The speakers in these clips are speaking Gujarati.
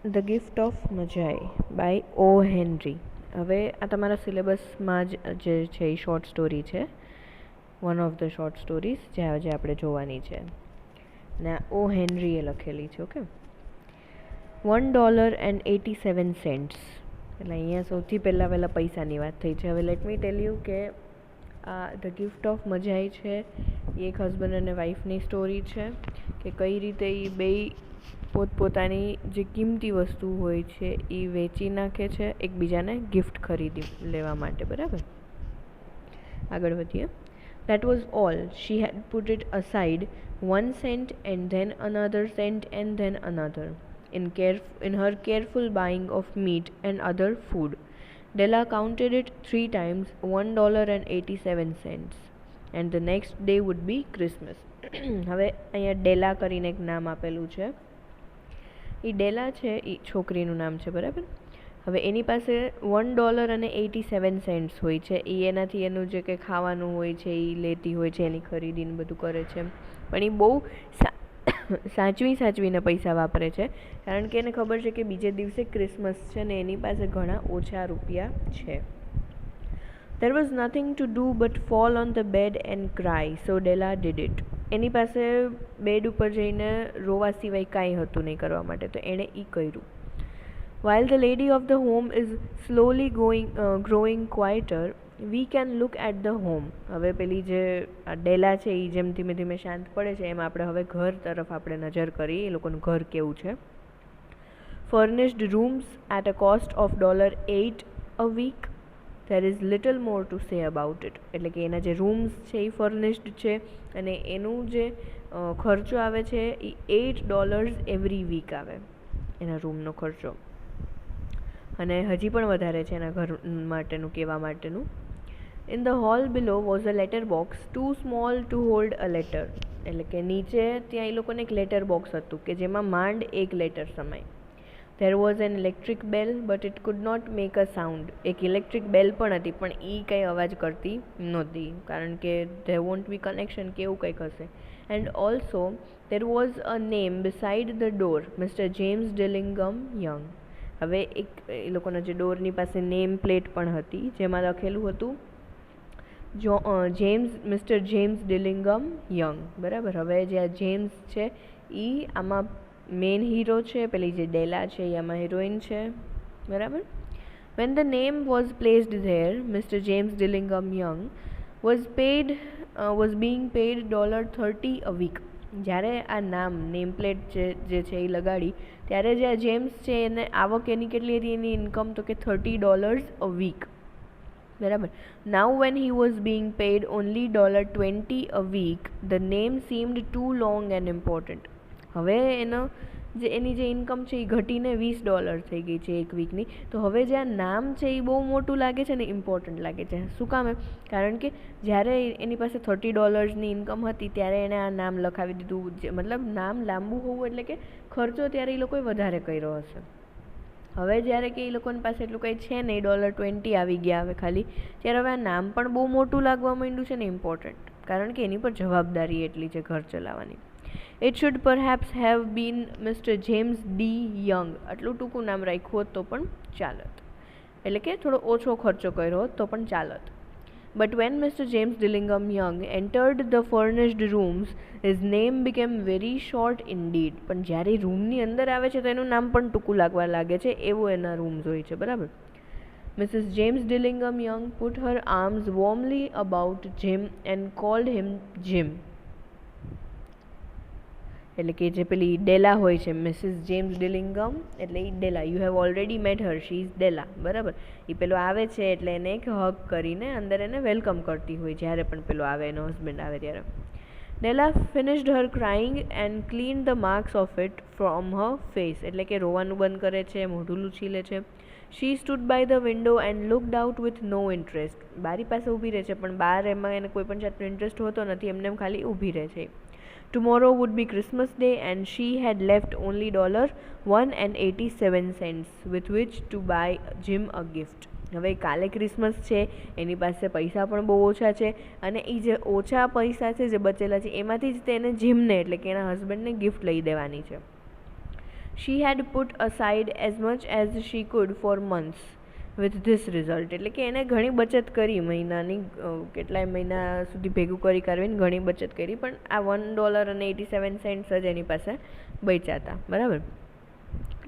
The gift of Magi by O Henry. હવે આ તમારા સિલેબસમાં જે છે એ શોર્ટ સ્ટોરી છે, one of the short stories જે આજે આપણે જોવાની છે, ને આ ઓ હેનરીએ લખેલી છે. ઓકે, $1.87. એટલે અહીંયા સૌથી પહેલાં પૈસાની વાત થઈ છે. હવે લેટ મી ટેલ યુ કે આ ધ ગિફ્ટ ઓફ મજાઈ છે એ એક હસબન્ડ અને વાઈફની સ્ટોરી છે કે કઈ રીતે એ બેય પોતપોતાની જે કિંમતી વસ્તુ હોય છે એ વેચી નાખે છે એકબીજાને ગિફ્ટ ખરીદી લેવા માટે. બરાબર, આગળ વધીએ. That was all. She had put it aside, 1 cent and then another cent and then another, in her careful buying of meat and other food. Della counted it 3 times, $1.87, and the next day would be Christmas. હવે અહીંયા ડેલા કરીને એક નામ આપેલું છે. એ ડેલા છે એ છોકરીનું નામ છે. બરાબર, હવે એની પાસે $1.87 હોય છે. એ એનાથી એનું જે કંઈ ખાવાનું હોય છે એ લેતી હોય છે, એની ખરીદીને બધું કરે છે. પણ એ બહુ સાચવીને પૈસા વાપરે છે, કારણ કે એને ખબર છે કે બીજે દિવસે ક્રિસમસ છે ને એની પાસે ઘણા ઓછા રૂપિયા છે. There was nothing to do but fall on the bed and cry, so Della did it. એની પાસે બેડ ઉપર જઈને રોવા સિવાય કાંઈ હતું નહીં કરવા માટે, તો એણે એ કર્યું. While the lady of the home is slowly growing quieter, we can look at the home. હવે પેલી જે ડેલા છે એ જેમ ધીમે ધીમે શાંત પડે છે એમ આપણે હવે ઘર તરફ આપણે નજર કરીએ, એ લોકોનું ઘર કેવું છે. Furnished rooms at a cost of $8 a week. There is little more to say about it. એટલે કે એના જે રૂમ્સ છે એ ફર્નિશ્ડ છે અને એનું જે ખર્ચો આવે છે એ $8 એવરી વીક આવે એના રૂમનો ખર્ચો, અને હજી પણ વધારે છે એના ઘર માટેનું કહેવા માટેનું. In the hall below was a letter box too small to hold a letter. એટલે કે નીચે ત્યાં એ લોકોને એક લેટર બોક્સ હતું કે જેમાં માંડ એક letter સમાય. There was an electric bell, but it could not make a sound. એક ઇલેક્ટ્રિક બેલ પણ હતી પણ એ કંઈ અવાજ કરતી નહોતી, કારણ કે there won't be connection કે એવું કંઈક હશે. And also there was a name beside the door, Mr. James Dillingham Young. હવે એક એ લોકોના જે ડોરની પાસે નેમ પ્લેટ પણ હતી જેમાં લખેલું હતું મિસ્ટર જેમ્સ ડિલિંગમ યંગ. બરાબર, હવે જે આ જેમ્સ છે એ આમાં મેઇન હીરો છે, પેલી જે ડેલા છે એ આમાં હિરોઈન છે. બરાબર. When the name was placed there, Mr. James Dillingham Young was being paid $30 a week. જ્યારે આ નામ નેમ પ્લેટ જે છે એ લગાડી ત્યારે જે આ જેમ્સ છે એને આવક એની કેટલી હતી, એની ઇન્કમ તો કે $30 a week. બરાબર. Now when he was being paid only $20 a week, the name seemed too long and important. હવે એની જે ઇન્કમ છે એ ઘટીને $20 થઈ ગઈ છે એક વીકની, તો હવે જે આ નામ છે એ બહુ મોટું લાગે છે ને ઇમ્પોર્ટન્ટ લાગે છે. શું કામ? કારણ કે જ્યારે એની પાસે $30ની ઇન્કમ હતી ત્યારે એણે આ નામ લખાવી દીધું. મતલબ નામ લાંબુ હોવું એટલે કે ખર્ચો ત્યારે એ લોકોએ વધારે કર્યો હશે. હવે જ્યારે કે એ લોકોની પાસે એટલું કંઈ છે નહીં, $20 આવી ગયા હવે ખાલી, ત્યારે હવે આ નામ પણ બહુ મોટું લાગવા માંડ્યું છે ને ઇમ્પોર્ટન્ટ, કારણ કે એની પર જવાબદારી એટલી છે ઘર ચલાવવાની. It should perhaps have been Mr. James D. Young. આટલું ટૂંકું નામ રાખ્યું હોત તો પણ ચાલત, એટલે કે થોડો ઓછો ખર્ચો કર્યો હોત તો પણ ચાલત. But when Mr. James Dillingham Young entered the furnished rooms, his name became very short indeed. પણ જ્યારે રૂમની અંદર આવે છે તો એનું નામ પણ ટૂંકું લાગવા લાગે છે, એવું એના રૂમ્સ હોય છે. બરાબર. Mrs. James Dillingham Young put her arms warmly about Jim and called him Jim. એટલે કે જે પેલી ડેલા હોય છે, મિસિસ જેમ્સ ડિલિંગમ, એટલે એ Della, you have already met her, she is Della. બરાબર, એ પેલો આવે છે એટલે એને એક હગ કરીને અંદર એને વેલકમ કરતી હોય જ્યારે પણ પેલો આવે, એનો હસબન્ડ આવે ત્યારે. Della finished her crying and clean the marks of it from her face. એટલે કે રોવાનું બંધ કરે છે, મોઢું લૂછી લે છે. She stood by the window and looked out with no interest. બારી પાસે ઊભી રહે છે પણ બહાર એમાં એને કોઈ પણ જાતનો ઇન્ટરેસ્ટ હોતો નથી, એમને એમ ખાલી ઊભી રહે છે. Tomorrow would be Christmas Day and she had left only $1.87 with which to buy Jim a gift. હવે કાલે ક્રિસમસ છે, એની પાસે પૈસા પણ બહુ ઓછા છે અને એ જે ઓછા પૈસા છે જે બચેલા છે એમાંથી જ તેને જીમને એટલે કે એના હસબન્ડને ગિફ્ટ લઈ દેવાની છે. She had put aside as much as she could for months with this result. એટલે કે એને ઘણી બચત કરી મહિનાની, કેટલાય મહિના સુધી ભેગું કરીને ઘણી બચત કરી, પણ આ $1.87 જ એની પાસે બચ્યા હતા, બરાબર.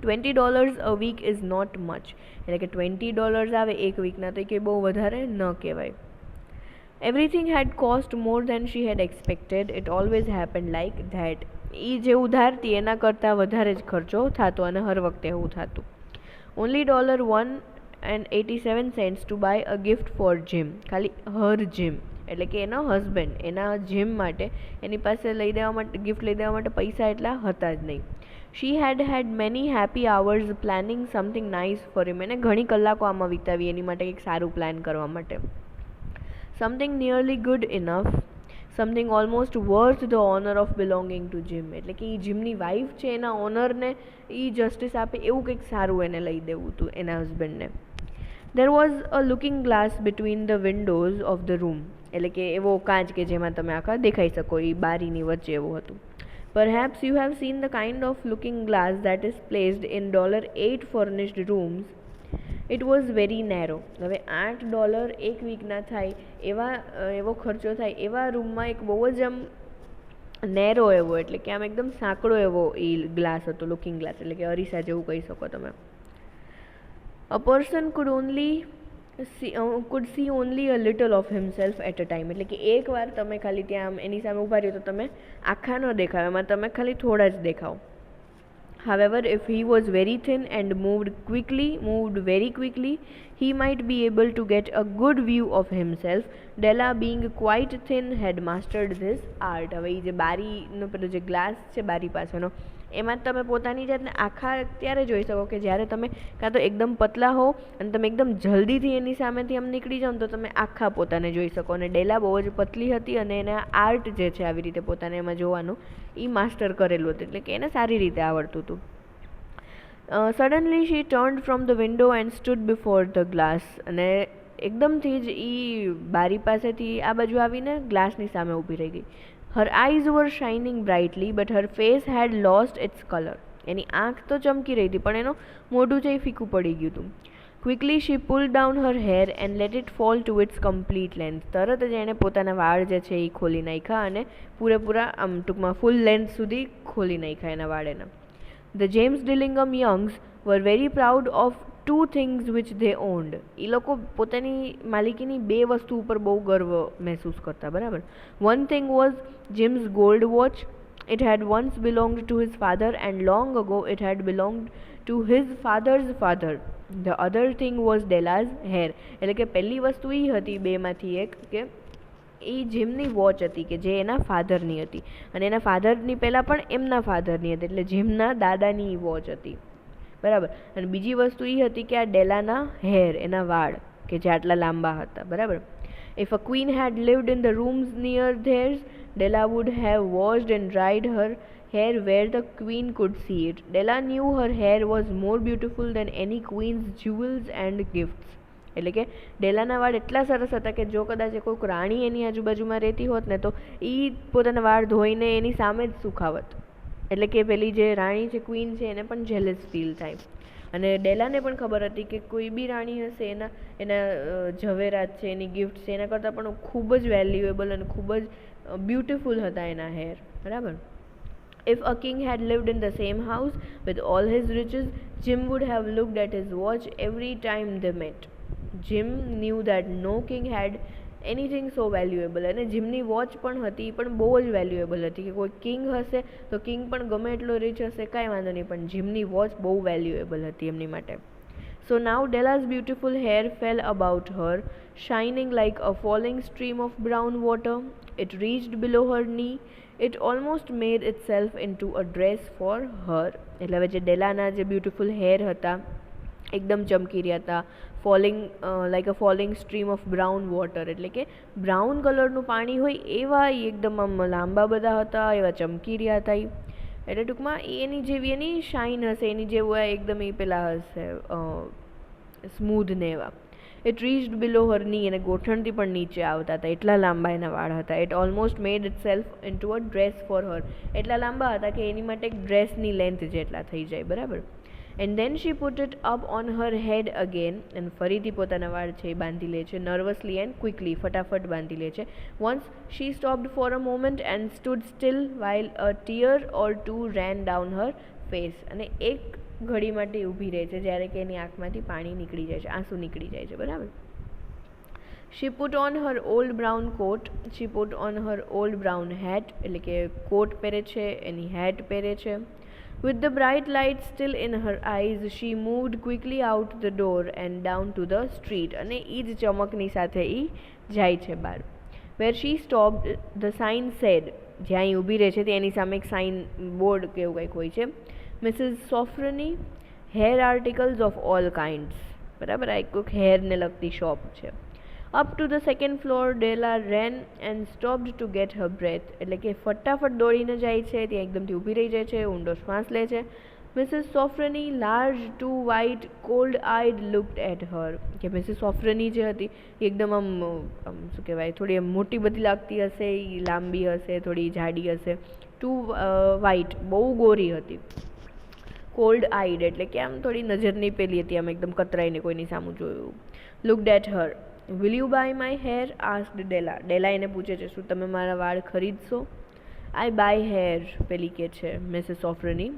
$20 a week is not much, એટલે કે $20 આવે એક વીકના, તો એ કે બહુ વધારે ન કહેવાય. Everything had cost more than she had expected. It always happened like that. એ જે ઉધારતી એના કરતાં વધારે જ ખર્ચો થતો, અને હર વખતે એવું થતું. Only $1.87 to buy a gift for Jim. ખાલી her Jim, એટલે કે એનો હસબન્ડ, એના જીમ માટે એની પાસે લઈ દેવા માટે, ગિફ્ટ લઈ દેવા માટે પૈસા એટલા હતા જ નહીં. She had had many happy hours planning something nice for him. એને ઘણી કલાકો આમાં વિતાવી એની માટે કંઈક સારું પ્લાન કરવા માટે. Something nearly good enough, something almost worth the honor of belonging to Jim. એટલે કે એ જીમની વાઈફ છે, એના ઓનરને એ જસ્ટિસ આપે એવું કંઈક સારું એને લઈ દેવું હતું એના હસબન્ડને. There was a looking glass between the windows of the room. એટલે કે એવો કાચ કે જેમાં તમે આખા દેખાઈ શકો, એ બારીની વચ્ચે એવું હતું. Perhaps you have seen the kind of looking glass that is placed in $8 furnished rooms. It was very narrow. હવે $8 એક વીકના થાય એવો ખર્ચો થાય એવા રૂમમાં એક બહુ જ આમ નેરો એવો, એટલે કે આમ એકદમ સાંકડો એવો એ ગ્લાસ હતો, લુકિંગ ગ્લાસ, એટલે કે અરીસા જેવું કહી શકો તમે. A person could see only a little of himself at a time. એટલે કે એક વાર તમે ખાલી ત્યાં આમ એની સામે ઊભા રહ્યો તો તમે આખા ન દેખાવ, એમાં તમે ખાલી થોડા જ દેખાવ. However, if he was very thin and moved very quickly, he might be able to get a good view of himself. Della, being quite thin, had mastered this art. હવે એ જે બારીનો પેલો જે ગ્લાસ છે બારી પાસેનો, એમાં તમે પોતાની જાતને આખા ત્યારે જોઈ શકો કે જ્યારે તમે કાં તો એકદમ પતલા હો અને તમે એકદમ જલ્દીથી એની સામેથી આમ નીકળી જાઓ ને તો તમે આખા પોતાને જોઈ શકો. અને ડેલા બહુ જ પતલી હતી અને એને આર્ટ જે છે આવી રીતે પોતાને એમાં જોવાનું એ માસ્ટર કરેલું હતું, એટલે કે એને સારી રીતે આવડતું હતું. Suddenly she turned from the window and stood before the glass. અને એકદમથી જ એ બારી પાસેથી આ બાજુ આવીને ગ્લાસની સામે ઊભી રહી ગઈ. Her eyes were shining brightly, but her face had lost its color. એની આંખ તો ચમકી રહી હતી, પણ એનું મોઢું છે એ ફીકું પડી ગયું હતું. Quickly she pulled down her hair and let it fall to its complete length. તરત જ એણે પોતાના વાળ જે છે એ ખોલી નાખ્યા અને પૂરેપૂરા આમ ટૂંકમાં ફૂલ લેન્થ સુધી ખોલી નાખ્યા એના વાળ એના. The James Dillingham Youngs were very proud of two things which they owned. એ લોકો પોતાની માલિકીની બે વસ્તુ ઉપર બહુ ગર્વ મહેસૂસ કરતા, બરાબર. One thing was Jim's gold watch. It had once belonged to his father, and long ago it had belonged to his father's father. The other thing was Della's hair. એટલે કે પહેલી વસ્તુ એ હતી બેમાંથી એક કે એ જીમની વોચ હતી કે જે એના ફાધરની હતી, અને એના ફાધરની પહેલાં પણ એમના ફાધરની હતી, એટલે જીમના દાદાની વોચ હતી, બરાબર. અને બીજી વસ્તુ એ હતી કે આ ડેલાના હેર, એના વાળ કે જે આટલા લાંબા હતા, બરાબર. If a queen had lived in the rooms near theirs, Della would have washed and dried her hair where the queen could see it. Della knew her hair was more beautiful than any queen's jewels and gifts. એટલે કે ડેલાના વાળ એટલા સરસ હતા કે જો કદાચ કોઈક રાણી એની આજુબાજુમાં રહેતી હોત ને તો એ પોતાના વાળ ધોઈને એની સામે જ સુકાવત. એટલે કે પેલી જે રાણી છે, ક્વીન છે, એને પણ જેલસ ફીલ થાય. અને ડેલાને પણ ખબર હતી કે કોઈ બી રાણી હશે એના ઝવેરાત છે, એની ગિફ્ટ છે, એના કરતાં પણ ખૂબ જ વેલ્યુએબલ અને ખૂબ જ બ્યુટિફુલ હતા એના હેર, બરાબર. If a king had lived in the same house with all his riches, Jim would have looked at his watch every time they met. Jim knew that no king had anything so valuable. અને જીમની વોચ પણ હતી, પણ બહુ જ વેલ્યુએબલ હતી કે કોઈ કિંગ હશે તો કિંગ પણ ગમે એટલો રીચ હશે કાંઈ વાંધો નહીં, પણ જીમની વોચ બહુ વેલ્યુએબલ હતી એમની માટે. So now Della's beautiful hair fell about her, shining like a falling stream of brown water. It reached below her knee. It almost made itself into a dress for her. એટલે હવે જે ડેલાના જે બ્યુટિફુલ હેર હતા એકદમ ચમકી રહ્યા હતા, falling like a falling stream of brown water, એટલે કે બ્રાઉન કલરનું પાણી હોય એવા એકદમ આમ લાંબા બધા હતા, એવા ચમકી રહ્યા હતા. એટલે ટૂંકમાં એની જેવી એની શાઇન હશે, એની જેવું એકદમ એ પેલા હશે સ્મૂધ ને એવા. ઇટ રીચ્ડ બિલો હર ની, અને ગોઠણથી પણ નીચે આવતા હતા, એટલા લાંબા એના વાળ હતા. It almost made it self into a dress for her, એટલા લાંબા હતા કે એની માટે એક ડ્રેસની લેન્થ જેટલા થઈ જાય, બરાબર. And then she put it up on her head again, અને ફરીથી પોતાના વાળ છે એ બાંધી લે છે, નર્વસલી એન્ડ ક્વિકલી, ફટાફટ બાંધી લે છે. Once she stopped for a moment and stood still while a tear or two ran down her face, અને એક ઘડી માટે ઊભી રહે છે જ્યારે કે એની આંખમાંથી પાણી નીકળી જાય છે, આંસુ નીકળી જાય છે, બરાબર. She put on her old brown coat, she put on her old brown hat, એટલે કે કોટ પહેરે છે, એની હેટ પહેરે છે. With the bright light still in her eyes, she moved quickly out the door and down to the street, અને એ જ ચમકની સાથે એ જાય છે બહાર. Where she stopped, the sign said, જ્યાં એ ઊભી રહે છે તેની સામે એક સાઇન બોર્ડ કે એવું કંઈક હોય છે, Mrs Sofronie hair articles of all kinds, બરાબર. આ કોઈક હેરને લગતી શોપ છે. Up to the second floor Della ran and stopped to get her breath, એટલે કે ફટાફટ દોડીને જાય છે, ત્યાં એકદમથી ઊભી રહી જાય છે, ઊંડો શ્વાસ લે છે. Mrs Sofronie large too white cold eyed looked at her, કે મિસિસ સોફ્રની જે હતી એ એકદમ આમ શું કહેવાય, થોડી આમ મોટી બધી લાગતી હશે, એ લાંબી હશે, થોડી જાડી હશે. ટુ વ્હાઇટ, બહુ ગોરી હતી. કોલ્ડ આઈડ એટલે કે આમ થોડી નજરની પેલી હતી, આમ એકદમ કતરાઈને કોઈની સામું જોયું. Looked at her. Will you buy my hair, asked Della. Della એને પૂછે છે, શું તમે મારા વાળ ખરીદશો? આઈ બાય હેર, પેલી કે છે Mrs Sofronie.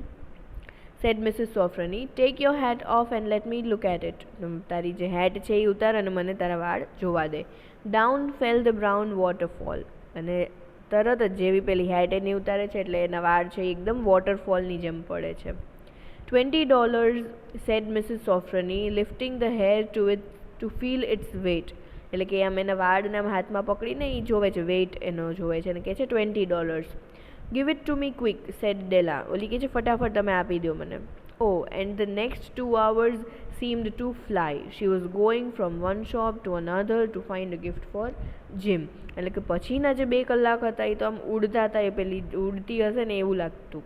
Said Mrs Sofronie, take your hat off and let me look at it. તારી જે હેટ છે એ ઉતાર અને મને તારા વાળ જોવા દે. Down fell the brown waterfall, અને તરત જ જેવી પેલી હેટ એની ઉતારે છે એટલે એના વાળ છે એકદમ વોટરફોલની જેમ પડે છે. $20, said Mrs. Sofronie, lifting the hair to feel its weight. એટલે કે આમ એના વાળને આમ હાથમાં પકડીને એ જોવે છે, વેઇટ એનો જોવે છે, અને કહે છે $20. Give it to me quick, said Della. ઓલી કહે છે ફટાફટ તમે આપી દો મને. Oh, and the next 2 hours seemed to fly. She was going from one shop to another to find a gift for Jim. એટલે કે પછીના જે 2 કલાક હતા એ તો આમ ઉડતા હતા, એ પેલી ઉડતી હશે ને એવું લાગતું.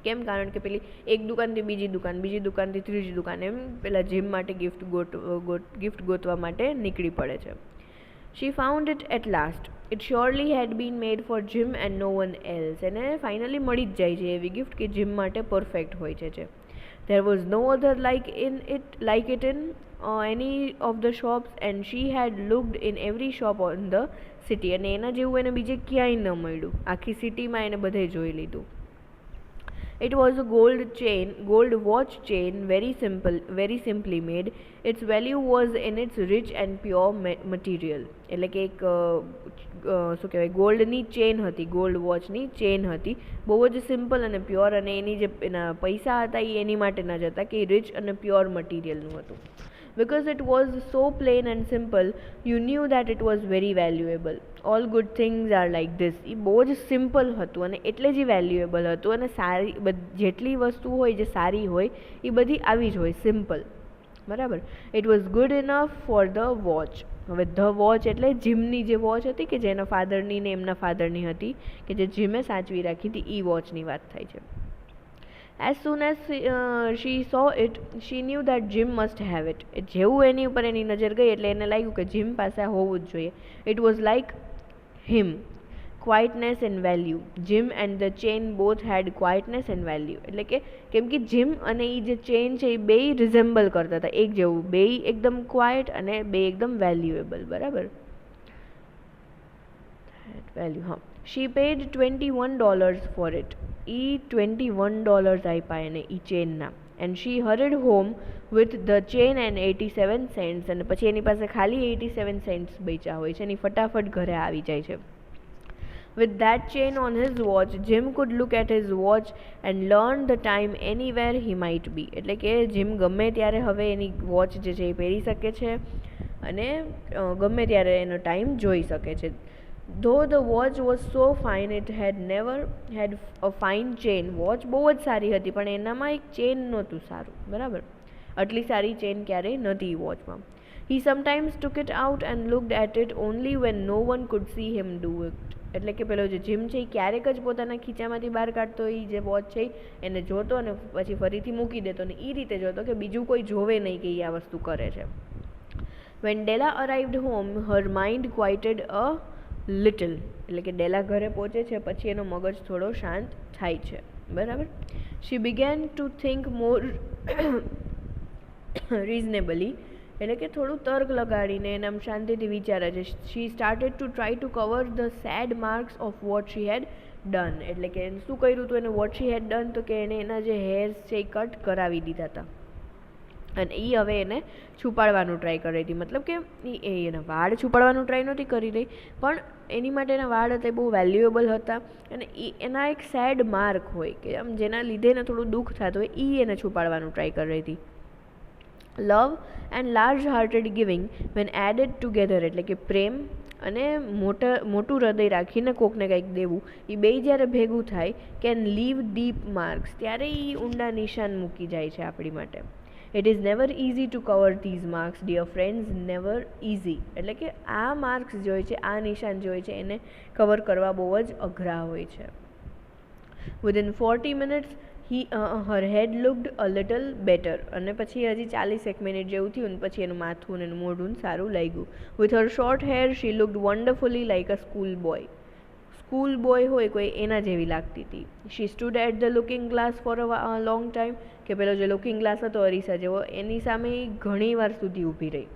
કેમ? કારણ કે પેલી એક દુકાનથી બીજી દુકાન, બીજી દુકાનથી ત્રીજી દુકાન, એમ પેલા જીમ માટે ગિફ્ટ ગોતવા માટે નીકળી પડે છે. She found it at last. It surely had been made for Jim and no one else. એને ફાઇનલી મળી જ જાય છે એવી ગિફ્ટ કે જીમ માટે પરફેક્ટ હોય છે. There was no other like it in any of the shops, and she had looked in every shop in the city. અને એના જેવું એને બીજે ક્યાંય ન મળ્યું, આખી સિટીમાં એને બધે જોઈ લીધું. It was a gold watch chain, very simply made. Its value was in its rich and pure material. એટલે કે એક શું કહેવાય, ગોલ્ડની ચેન હતી, ગોલ્ડ વોચની ચેન હતી, બહુ જ સિમ્પલ અને પ્યોર, અને એની જે એના પૈસા હતા એ એની માટેના જ હતા કે રિચ અને પ્યોર મટીરિયલનું હતું. Because it was so plain and simple, you knew that it was very valuable. All good things are like this. એ બહુ જ સિમ્પલ હતું અને એટલે જ વેલ્યુએબલ હતું, અને સારી જેટલી વસ્તુ હોય જે સારી હોય એ બધી આવી જ હોય, સિમ્પલ, બરાબર. It was good enough for the watch. હવે ધ વોચ એટલે જીમની જે વોચ હતી કે જેના ફાધરની ને એમના ફાધરની હતી, કે જે જીમે સાચવી રાખી હતી, એ વોચની વાત થાય છે. As soon as she saw it, she knew that Jim must have it. જેવું એની ઉપર એની નજર ગઈ એટલે એને લાગ્યું કે જીમ પાસે હોવું જ જોઈએ. It was like him, quietness and value. Jim and the chain both had quietness and value. એટલે કે કેમ કે જીમ અને એ જે ચેન છે એ બે રિઝેમ્બલ કરતા હતા, એક જેવું, બે એકદમ ક્વાઇટ અને બે એકદમ વેલ્યુએબલ, બરાબર. વેલ્યુ, હા. She paid $21 for it. એ $21 આપ્યા એને એ ચેનના. And she hurried home with the chain and 87 cents. અને પછી એની પાસે ખાલી 87 cents બચ્યા હોય છે, એની ફટાફટ ઘરે આવી જાય છે. With that chain on his watch, Jim could look at his watch and learn the time anywhere he might be. એટલે કે જીમ ગમે ત્યારે હવે એની વોચ જે છે એ પહેરી શકે છે અને ગમે ત્યારે એનો ટાઈમ જોઈ શકે છે. Though the watch was so fine, it had never had a fine chain. Watch બહુ જ સારી હતી પણ એનામાં એક ચેન નહોતું સારું, બરાબર. આટલી સારી ચેન ક્યારેય નહોતી વોચમાં. He sometimes took it out and looked at it only when no one could see him do it. એટલે કે પેલો જે જીમ છે એ ક્યારેક જ પોતાના ખીચામાંથી બહાર કાઢતો, એ જે વોચ છે એને જોતો અને પછી ફરીથી મૂકી દેતો, ને એ રીતે જોતો કે બીજું કોઈ જોવે નહીં કે એ આ વસ્તુ કરે છે. When Della arrived home, her mind quieted a little. એટલે કે ડેલા ઘરે પહોંચે છે પછી એનો મગજ થોડો શાંત થાય છે, બરાબર. She began to think more reasonably. એટલે કે થોડું તર્ક લગાડીને એને આમ શાંતિથી વિચારે છે. She started to try to cover the sad marks of what she had done. એટલે કે શું કર્યું હતું એને, what she had done, તો કે એને એના જે હેર્સ છે એ કટ કરાવી દીધા હતા અને એ હવે એને છુપાડવાનું ટ્રાય કરી હતી. મતલબ કે એના વાળ છુપાડવાનું ટ્રાય નહોતી કરી રહી, પણ એની માટે એના વાળ હતા એ બહુ વેલ્યુએબલ હતા અને એના એક સેડ માર્ક હોય કે આમ જેના લીધે એને થોડું દુઃખ થતું હોય એ એને છુપાડવાનું ટ્રાય કરી રહી હતી. Love and large hearted giving when added together, એટલે કે પ્રેમ અને મોટું હૃદય રાખીને કોકને કંઈક દેવું, એ બે જ્યારે ભેગું થાય કેન લીવ ડીપ માર્ક્સ, ત્યારે એ ઊંડા નિશાન મૂકી જાય છે આપણી માટે. It is never easy to cover these marks, dear friends, never easy. એટલે કે આ માર્ક્સ જે હોય છે, આ નિશાન જે હોય છે એને કવર કરવા બહુ જ અઘરા હોય છે. Within 40 minutes her head looked a little better. અને પછી હજી 40 મિનિટ જેવું થયું ને પછી એનું માથું અને એનું મોઢું સારું લાગ્યું. With her short hair she looked wonderfully like a school boy. School boy હોય કોઈ એના જેવી લાગતી હતી. She stood at the looking glass for a long time, કે પેલો જે લુકિંગ ગ્લાસ હતો અરીસા જેવો એની સામે ઘણી વાર સુધી ઊભી રહી.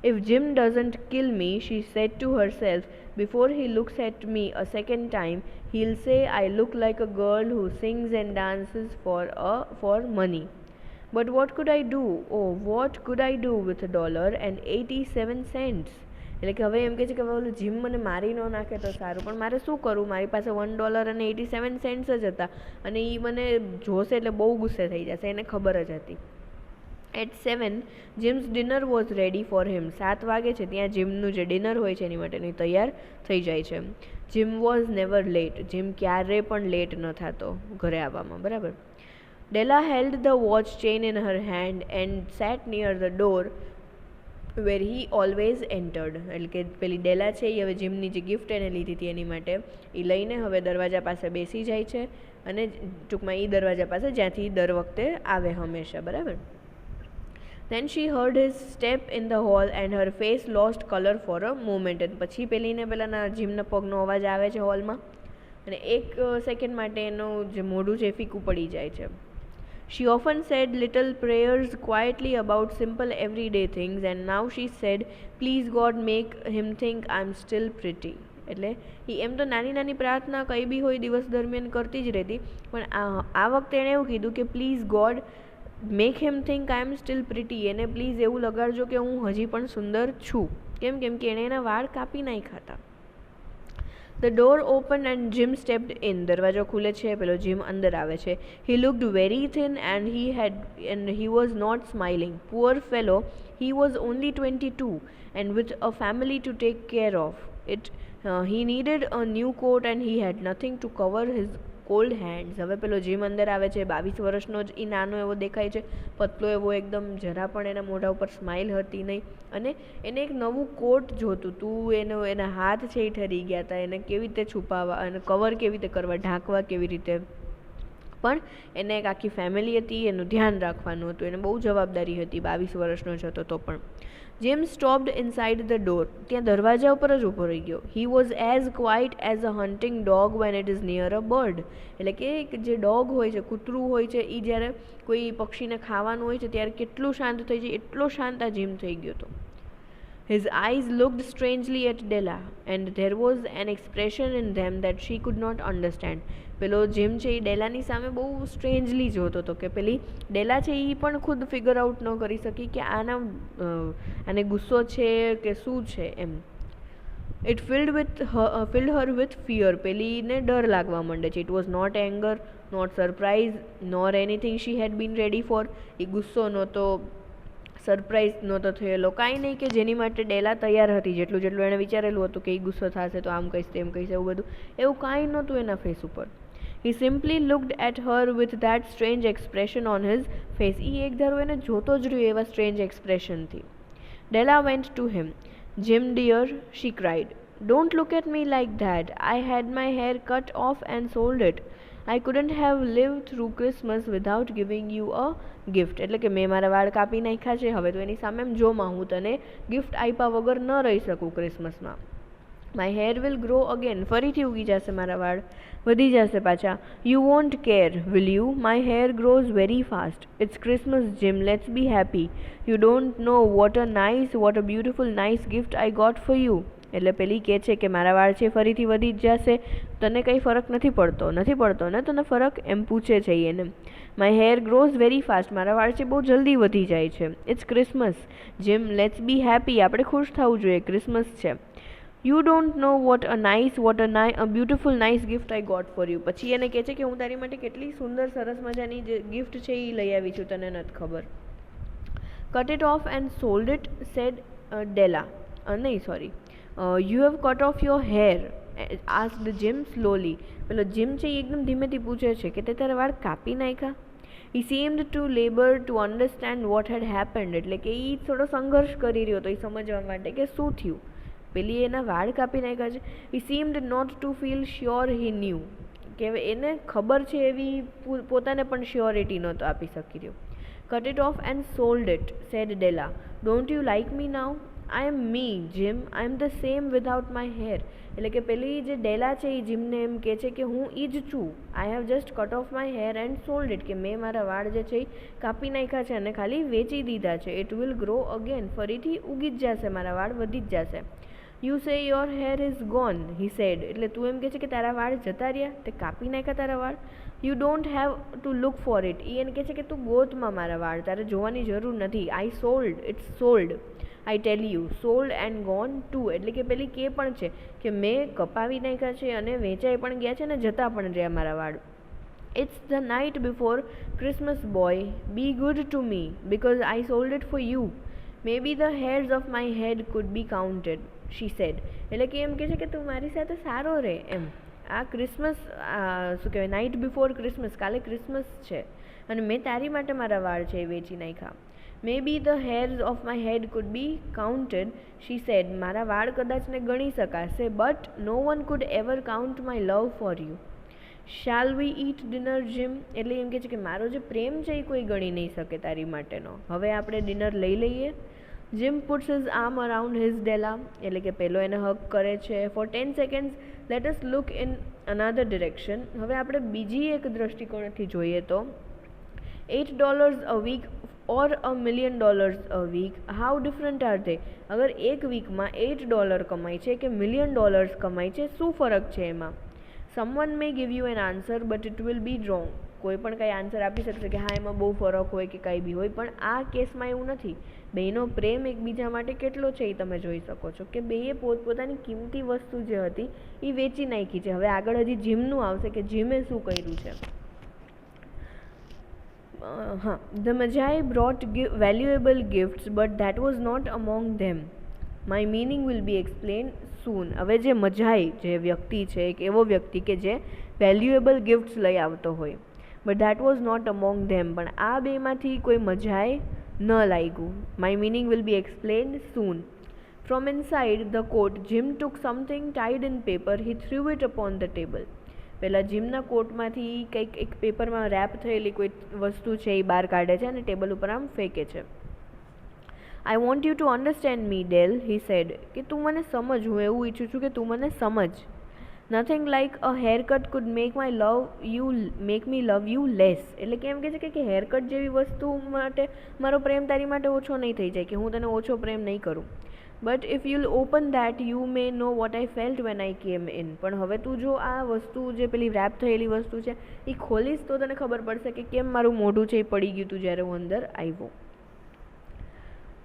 If Jim doesn't kill me, she said to herself, before he looks at me a second time he'll say I look like a girl who sings and dances for money. But what could I do? Oh, what could I do with $1.87? એટલે કે હવે એમ કહે છે કે ઓલું જીમ મને મારી ન નાખે તો સારું, પણ મારે શું કરું, મારી પાસે $1.87 જ હતા અને એ મને જોશે એટલે બહુ ગુસ્સે થઈ જશે, એને ખબર જ હતી. At 7 gyms dinner was ready for him. 7 વાગે છે ત્યાં જીમનું જે ડિનર હોય છે એની માટેની તૈયાર થઈ જાય છે. Jim was never late. Jim ક્યારે પણ લેટ ન થતો ઘરે આવવામાં, બરાબર. Della held the watch chain in her hand and sat near the door where he always entered. એટલે કે પેલી ડેલા છે એ હવે જીમની જે ગિફ્ટ એને લીધી હતી એની માટે એ લઈને હવે દરવાજા પાસે બેસી જાય છે અને ટૂંકમાં એ દરવાજા પાસે જ્યાંથી દર વખતે આવે હંમેશા, બરાબર. Then she heard his step in the hall and her face lost color for a moment. અને પછી પેલીને પેલાના જીમના પગનો અવાજ આવે છે હોલમાં અને એક સેકન્ડ માટે એનું જે મોઢું છે ફીકું પડી જાય છે. She often said little prayers quietly about simple everyday things, and now she said, please God make him think I'm still pretty. એટલે એ એમ તો નાની નાની પ્રાર્થના કંઈ બી હોય દિવસ દરમિયાન કરતી જ રહેતી, પણ આ વખતે એણે એવું કીધું કે please God make him think I M steel pretty. એને પ્લીઝ એવું લગાડજો કે હું હજી પણ સુંદર છું. કેમ કે એણે એના વાળ કાપી નાખ્યા હતા. The door opened and Jim stepped in. દરવાજો ખુલે છે, પેલો જીમ અંદર આવે છે. He looked very thin and he was not smiling. Poor fellow, he was only 22 and with a family to take care of. He needed a new coat and he had nothing to cover his cold hands. હવે પેલો જીમ અંદર આવે છે, 22 વર્ષનો જ એ નાનો એવો દેખાય છે, પતલો એવો એકદમ, જરા પણ એના મોઢા ઉપર સ્માઇલ હતી નહીં અને એને એક નવું કોટ જોતું હતું. એના હાથ છે એ ઠરી ગયા હતા, એને કેવી રીતે છુપાવવા અને કવર કેવી રીતે કરવા, ઢાંકવા કેવી રીતે, પણ એને એક આખી ફેમિલી હતી, એનું ધ્યાન રાખવાનું હતું, એને બહુ જવાબદારી હતી. 22 વર્ષનો જ હતો તો પણ. Jim stopped inside the door. ત્યાં દરવાજા ઉપર જ ઊભો રહી ગયો. He was as quiet as a hunting dog when it is near a bird. એટલે કે જે ડોગ હોય છે, કૂતરું હોય છે, એ જ્યારે કોઈ પક્ષીને ખાવાનું હોય છે ત્યારે કેટલું શાંત થઈ જાય એટલો શાંત આ જીમ થઈ ગયો હતો. His eyes looked strangely at Della and there was an expression in them that she could not understand. પેલો જીમ છે એ ડેલાની સામે બહુ સ્ટ્રેન્જલી જોતો હતો કે પેલી ડેલા છે એ પણ ખુદ ફિગર આઉટ ન કરી શકી કે આને ગુસ્સો છે કે શું છે એમ. It filled her with fear. પેલીને ડર લાગવા માંડે છે. It was not anger, not surprise, nor anything she had been ready for. એ ગુસ્સો નહોતો, સરપ્રાઈઝ નહોતો થયેલો, કાંઈ નહીં કે જેની માટે ડેલા તૈયાર હતી, જેટલું એણે વિચારેલું હતું કે એ ગુસ્સો થશે તો આમ કહીશ તેમ કહીશ, એવું બધું એવું કાંઈ નહોતું એના ફેસ ઉપર. He simply looked at her with that strange expression on his face. એ એક ધારો એને જોતો જ રહ્યો એવા strange એક્સપ્રેશનથી. Della went to him. Jim dear, she cried, don't look at me like that. I had my hair cut off and sold it. I couldn't have lived through Christmas without giving you a gift. એટલે કે મેં મારા વાળ કાપી નાખ્યા છે, હવે તો એની સામે એમ જોમાં હું તને ગિફ્ટ આપ્યા વગર ન રહી શકું ક્રિસમસમાં. My hair will grow again, ફરીથી ઉગી જશે મારા વાળ, વધી જશે પાછા. You won't care will you, my hair grows very fast. It's Christmas Jim, let's be happy. You don't know what a beautiful nice gift I got for you. એટલે પેલી કહે છે કે મારા વાળ છે ફરીથી વધી જ જશે, તને કંઈ ફરક નથી પડતો ને તને ફરક, એમ પૂછે છે એને. My hair grows very fast, મારા વાળ છે બહુ જલ્દી વધી જાય છે. It's Christmas Jim, let's be happy, આપણે ખુશ થવું જોઈએ, ક્રિસમસ છે. You don't know what a beautiful nice gift I got for you. પછી એને કહે છે કે હું તારી માટે કેટલી સુંદર સરસ મજાની જે ગિફ્ટ છે એ લઈ આવી છું, તને નથી ખબર. Cut it off and sold it, said Della. નહીં sorry, you have cut off your hair, asked Jim slowly. પેલો જીમ છે એ એકદમ ધીમેથી પૂછે છે કે તે તારા વાળ કાપી નાખ્યા. He seemed to labour to understand what had happened. એટલે કે એ થોડો સંઘર્ષ કરી રહ્યો હતો એ સમજવા માટે કે શું થયું. પેલી એના વાળ કાપી નાખ્યા છે. He seemed not to feel sure he knew, કે એને ખબર છે એવી પોતાને પણ શ્યોરિટી નહોતો આપી શકી રહ્યો. Cut it off and sold it, said Della. Don't you like me now? I am me Jim, I am the same without my hair. એટલે કે પેલી જે ડેલા છે એ જીમને એમ કહે છે કે હું એ જ છું. I have just cut off my hair and sold it, કે મેં મારા વાળ જે છે એ કાપી નાખ્યા છે અને ખાલી વેચી દીધા છે. ઇટ વિલ ગ્રો અગેન, ફરીથી ઉગી જ જશે મારા વાળ, વધી જ જશે. You say your hair is gone, he said. એટલે તું એમ કહે છે કે તારા વાળ જતા રહ્યા, તે કાપી નાખ્યા તારા વાળ. You don't have to look for it, એ એને કહે છે કે તું ગોતમાં મારા વાળ, તારે જોવાની જરૂર નથી. I sold, it's sold. I tell you, sold and gone too. એટલે કે પેલી કે પણ છે કે મેં કપાવી નાખ્યા છે અને વેચાઈ પણ ગયા છે અને જતા પણ રહ્યા મારા વાળ. It's the night before Christmas boy, be good to me because I sold it for you. May B the hairs of my head could be counted, she said. એટલે કે એમ કહે છે કે તું મારી સાથે સારો રહે એમ. આ ક્રિસમસ શું કહેવાય, નાઇટ બિફોર ક્રિસમસ, કાલે ક્રિસમસ છે અને મેં તારી માટે મારા વાળ છે એ વેચી નાખ્યા. મે બી the hairs of my head could be counted, she said. મારા વાળ કદાચ ને ગણી શકાશે, but no one could ever count my love for you. Shall we it dinner gym. એટલે એમ કહે છે કે મારો જે પ્રેમ છે એ કોઈ ગણી નહીં શકે તારી માટેનો, હવે આપણે ડિનર લઈ લઈએ. Jim puts his arm around his Della. એટલે કે પેલો એને હગ કરે છે. For 10 seconds let us look in another direction. હવે આપણે બીજી એક દ્રષ્ટિકોણથી જોઈએ તો $8 a week or $1 million a week, how different are they? અગર એક વીકમાં $8 કમાય છે કે $1 million કમાય છે, શું ફરક છે એમાં? Someone may give you an answer but it will be wrong. કોઈ પણ કંઈ આન્સર આપી શકશે કે હા એમાં બહુ ફરક હોય કે કંઈ બી હોય, પણ આ કેસમાં એવું નથી. બેયનો પ્રેમ એકબીજા માટે કેટલો છે એ તમે જોઈ શકો છો કે બેયે પોતપોતાની કિંમતી વસ્તુ જે હતી એ વેચી નાખી છે. હવે આગળ હજી જીમનું આવશે કે જીમે શું કર્યું છે. The Magi brought valuable gifts, but that was not among them. My meaning will be explained soon. હવે જે મજાઈ જે વ્યક્તિ છે, એક એવો વ્યક્તિ કે જે વેલ્યુએબલ ગિફ્ટ્સ લઈ આવતો હોય, but that was not among them. પણ આ બેમાંથી કોઈ મજાઈ ન લાગ્યું. My meaning will be explained soon. From inside the coat Jim took something tied in paper, he threw it upon the table. પહેલાં જીમના કોટમાંથી કંઈક એક પેપરમાં રેપ થયેલી કોઈ વસ્તુ છે એ બહાર કાઢે છે અને ટેબલ ઉપર આમ ફેંકે છે. I want you to understand me del, he said. કે તું મને સમજ, હું એવું ઈચ્છું છું કે તું મને સમજ. Nothing like a haircut could make me love you less. એટલે કે એમ કહે છે કે હેરકટ જેવી વસ્તુ માટે મારો પ્રેમ તારી માટે ઓછો નહીં થઈ જાય, કે હું તને ઓછો પ્રેમ નહીં કરું. But if you'll open that you may know what I felt when I કેમ ઇન. પણ હવે તું જો આ વસ્તુ જે પેલી રેપ થયેલી વસ્તુ છે એ ખોલીશ તો તને ખબર પડશે કે કેમ મારું મોઢું છે એ પડી ગયું હતું જ્યારે હું અંદર આવ્યો.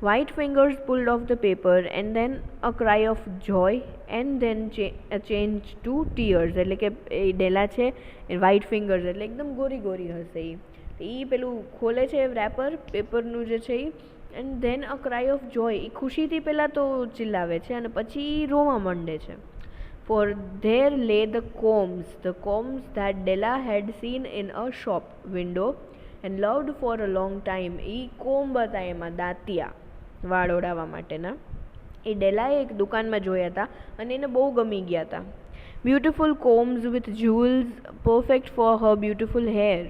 White fingers pulled off the paper and then a cry of joy and then a change to tears. એટલે કે એ ડેલા છે એ white fingers એટલે એકદમ ગોરી ગોરી હશે એ પેલું ખોલે છે રેપર પેપરનું જે છે એ, and then a cry of joy, એ ખુશીથી પહેલાં તો ચિલ્લાવે છે અને પછી રોવા માંડે છે. For there lay the combs that Della had seen in a shop window and loved for a long time. એ કોમ્બ હતા એમાં દાંતિયા વાળ ઓડાવવા માટેના, એ ડેલાએ એક દુકાનમાં જોયા હતા અને એને બહુ ગમી ગયા હતા. beautiful combs with jewels perfect for her beautiful hair.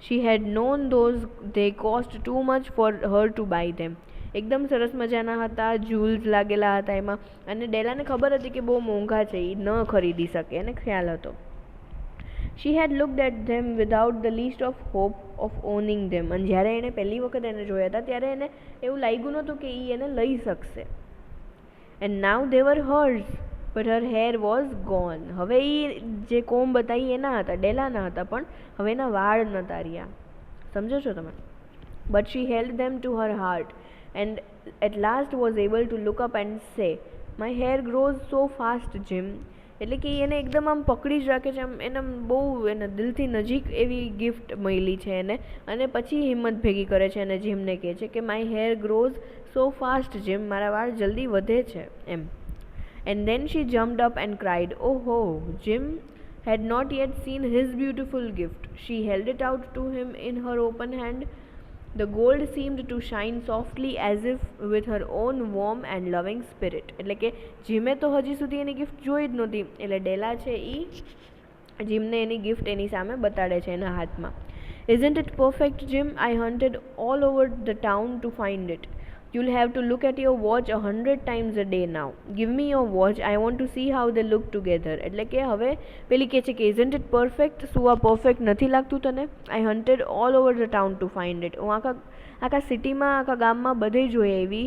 She had known those they cost too much for her to buy them. એકદમ સરસ મજાના હતા, જ્યુલ્સ લાગેલા હતા એમાં, અને ડેલાને ખબર હતી કે બહુ મોંઘા છે, એ ન ખરીદી શકે, એને ખ્યાલ હતો. She had looked at them without the least of hope of owning them. અને જ્યારે એણે પહેલી વખત એને જોયા હતા ત્યારે એને એવું લાગ્યું નહોતું કે એ એને લઈ શકશે. And now they were hers, but her hair was gone. હવે એ જે કોમ્બ હતા એ એના હતા, ડેલાના હતા, પણ હવે એના વાળ નહોતા રહ્યા. સમજો છો તમે? But she held them to her heart and at last was able to look up and say, "My hair grows so fast, Jim." એટલે કે એને એકદમ આમ પકડી જ રાખે છે, આમ એને બહુ એને દિલથી નજીક એવી ગિફ્ટ મળી છે એને, અને પછી હિંમત ભેગી કરે છે અને જીમને કહે છે કે my hair grows so fast Jim, મારા વાળ જલ્દી વધે છે એમ. And then she jumped up and cried, "Oh ho!" Jim had not yet seen his beautiful gift. She held it out to him in her open hand. The gold seemed to shine softly as if with her own warm and loving spirit. એટલે કે જીમે તો હજી સુધી એની ગિફ્ટ જોઈ જ નહોતી, એટલે ડેલા છે એ જીમને એની ગિફ્ટ એની સામે બતાડે છે એના હાથમાં. "Isn't it perfect, Jim? I hunted all over the town to find it. You'll have to look at your watch 100 times a day now. Give me your watch. I want to see how they look together." એટલે કે હવે પેલી કહે છે કે "Isn't it perfect?" શું આ પરફેક્ટ નથી લાગતું તને? "I hunted all over the town to find it." હું આખા સિટીમાં, આખા ગામમાં બધે જોઈ આવી,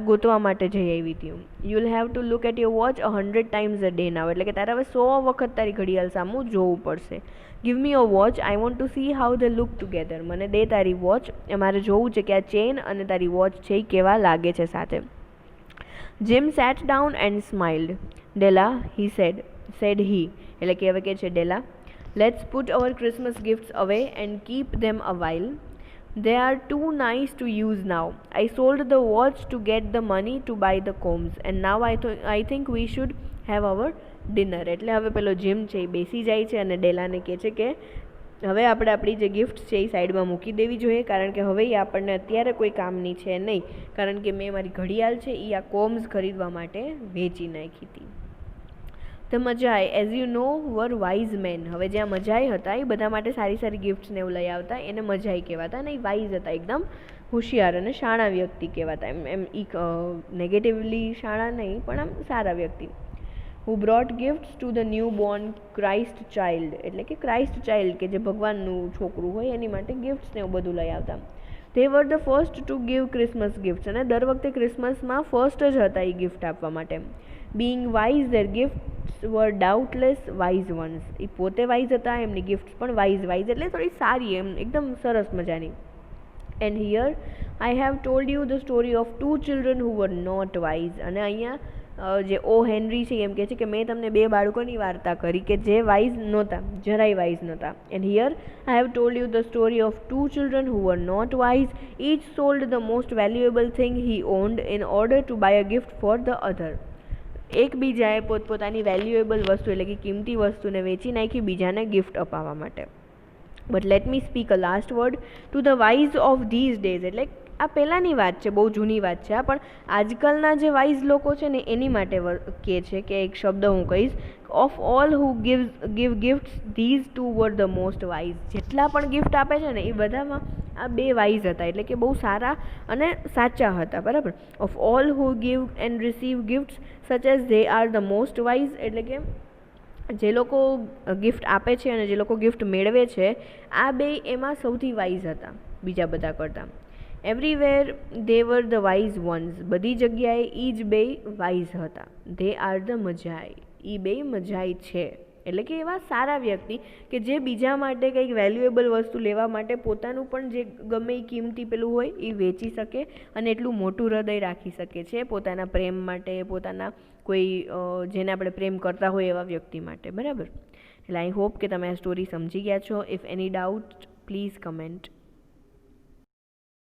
ગોતવા માટે જઈ આવી હતી. "You'll have to look at your watch 100 times a day now." એટલે કે તારે હવે 100 વખત તારી ઘડિયાળ સામું જોવું પડશે. "Give me your watch. I want to see how they look together." મને દે તારી વોચ, મારે જોવું છે કે આ ચેન અને તારી વોચ છે એ કેવા લાગે છે સાથે. Jim sat down and smiled. "Della," he said he, એટલે કે હવે કે છે "Della, let's put our Christmas gifts away and keep them a while. They are too nice to use now. I sold the watch to get the money to buy the combs, and now I think we should have our dinner." એટલે હવે પેલો જીમ છે એ બેસી જાય છે અને ડેલાને કહે છે કે હવે આપણે આપણી જે ગિફ્ટ છે એ સાઈડમાં મૂકી દેવી જોઈએ, કારણ કે હવે એ આપણને અત્યારે કોઈ કામની છે નહીં, કારણ કે મેં મારી ઘડિયાળ છે એ આ કોમ્સ ખરીદવા માટે વેચી નાખી હતી. The Magi, as you know, were wise men. હવે જે આ મજાઈ હતા એ બધા માટે સારી સારી ગિફ્ટ્સને એવું લઈ આવતા, એને મજાઈ કહેવાતા, અને એ વાઇઝ હતા, એકદમ હોશિયાર અને શાણા વ્યક્તિ કહેવાતા. એમ નેગેટિવલી શાણા નહીં, પણ આમ સારા વ્યક્તિ. Who brought gifts to the newborn Christ child. એટલે કે ક્રાઇસ્ટ ચાઇલ્ડ કે જે ભગવાનનું છોકરું હોય એની માટે ગિફ્ટ્સ ને એવું બધું લઈ આવતા. They were the first to give Christmas gifts. અને દર વખતે ક્રિસમસમાં ફર્સ્ટ જ હતા એ ગિફ્ટ આપવા માટે. Being wise, their gifts were doubtless wise ones. એ પોતે વાઇઝ હતા, એમની ગિફ્ટ્સ પણ વાઇઝ એટલે થોડી સારી, એમ એકદમ સરસ મજાની. And here I have told you the story of two children who were not wise. અને અહીંયા જે ઓ હેનરી છે એમ કહે છે કે મેં તમને બે બાળકોની વાર્તા કરી કે જે વાઇઝ નહોતા, જરાય વાઇઝ નહોતા. And here I have told you the story of two children who were not wise. Each sold the most valuable thing he owned in order to buy a gift for the other. એકબીજાએ પોતપોતાની વેલ્યુએબલ વસ્તુ એટલે કે કિંમતી વસ્તુને વેચી નાખી બીજાને ગિફ્ટ અપાવવા માટે. But let me speak a last word to the wise of this days. એટલે આ પહેલાંની વાત છે, બહુ જૂની વાત છે આ, પણ આજકાલના જે વાઇઝ લોકો છે ને એની માટે કહે છે કે એક શબ્દ હું કહીશ, of all who give gifts these two were the most wise. જેટલા પણ ગિફ્ટ આપે છે ને એ બધામાં આ બે વાઇઝ હતા, એટલે કે બહુ સારા અને સાચા હતા, બરાબર. Of all who give and receive gifts such as they are the most wise. એટલે કે જે લોકો ગિફ્ટ આપે છે અને જે લોકો ગિફ્ટ મેળવે છે આ બે એમાં સૌથી વાઇઝ હતા બીજા બધા કરતાં. Everywhere they were the wise ones. બધી જગ્યાએ એ જ બે વાઇઝ હતા. They are the Magi. એ બે મજાઈ છે, એટલે કે એવા સારા વ્યક્તિ કે જે બીજા માટે કંઈક વેલ્યુએબલ વસ્તુ લેવા માટે પોતાનું પણ જે ગમે એ કિંમતી પેલું હોય એ વેચી શકે અને એટલું મોટું હૃદય રાખી શકે છે પોતાના પ્રેમ માટે, પોતાના કોઈ જેને આપણે પ્રેમ કરતા હોય એવા વ્યક્તિ માટે, બરાબર. એટલે આઈ હોપ કે તમે આ સ્ટોરી સમજી ગયા છો. If any doubt please comment.